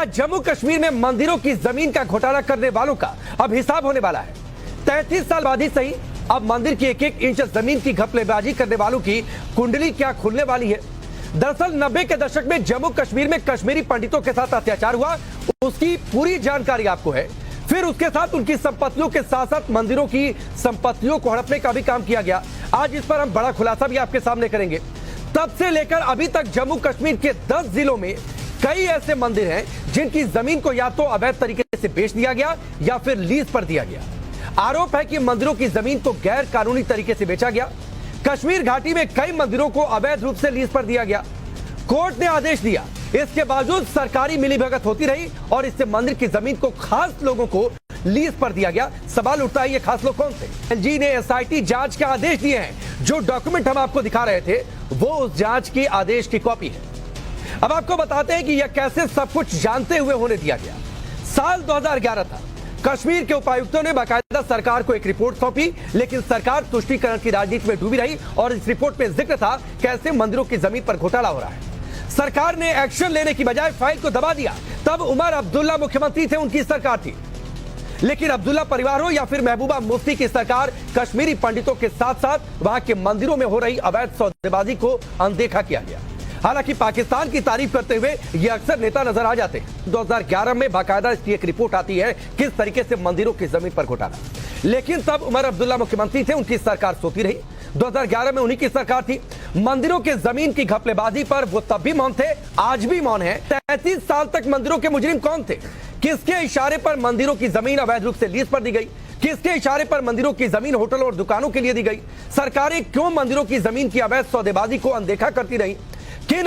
आज जम्मू कश्मीर में मंदिरों की जमीन का घोटाला करने वालों का अब हिसाब होने वाला है। 33 साल बाद ही सही, अब मंदिर की एक एक इंच जमीन की घपलेबाजी करने वालों की कुंडली क्या खुलने वाली है। दरअसल 90 के दशक में जम्मू कश्मीर में कश्मीरी पंडितों के साथ अत्याचार हुआ, उसकी पूरी जानकारी आपको है। फिर उसके साथ उनकी संपत्तियों के साथ साथ मंदिरों की संपत्तियों को हड़पने का भी काम किया गया। आज इस पर हम बड़ा खुलासा भी आपके सामने करेंगे। तब से लेकर अभी तक जम्मू कश्मीर के 10 जिलों में कई ऐसे मंदिर हैं जिनकी जमीन को या तो अवैध तरीके से बेच दिया गया या फिर लीज पर दिया गया। आरोप है कि मंदिरों की जमीन को गैर कानूनी तरीके से बेचा गया। कश्मीर घाटी में कई मंदिरों को अवैध रूप से लीज पर दिया गया। कोर्ट ने आदेश दिया, इसके बावजूद सरकारी मिलीभगत होती रही और इससे मंदिर की जमीन को खास लोगों को लीज पर दिया गया। सवाल उठता है, ये खास लोग कौन थे? एलजी ने एसआईटी जांच के आदेश दिए हैं। जो डॉक्यूमेंट हम आपको दिखा रहे थे वो उस जांच के आदेश की कॉपी है। अब आपको बताते हैं कि यह कैसे सब कुछ जानते हुए होने दिया गया। साल 2011 था। कश्मीर के उपायुक्तों ने बाकायदा सरकार को एक रिपोर्ट सौंपी, लेकिन सरकार तुष्टीकरण की राजनीति में डूबी रही और इस रिपोर्ट में जिक्र था कैसे मंदिरों की जमीन पर घोटाला हो रहा है। सरकार ने एक्शन लेने की बजाय फाइल को दबा दिया। तब उमर अब्दुल्ला मुख्यमंत्री थे, उनकी सरकार थी। लेकिन अब्दुल्ला परिवार हो या फिर महबूबा मुफ्ती की सरकार, कश्मीरी पंडितों के साथ साथ वहां के मंदिरों में हो रही अवैध सौदेबाजी को अनदेखा किया गया। हालांकि पाकिस्तान की तारीफ करते हुए ये अक्सर नेता नजर आ जाते हैं। 2011 में बाकायदा इसकी एक रिपोर्ट आती है किस तरीके से मंदिरों की जमीन पर घोटाला। लेकिन तब उमर अब्दुल्ला मुख्यमंत्री थे, उनकी सरकार सोती रही। 2011 में उन्हीं की सरकार थी। मंदिरों के जमीन की घपलेबाजी पर वो तब भी मौन थे, आज भी मौन है। 33 साल तक मंदिरों के मुजरिम कौन थे? किसके इशारे पर मंदिरों की जमीन अवैध रूप से लीज पर दी गई? किसके इशारे पर मंदिरों की जमीन होटलों और दुकानों के लिए दी गई? सरकारें क्यों मंदिरों की जमीन की अवैध सौदेबाजी को अनदेखा करती रही? किन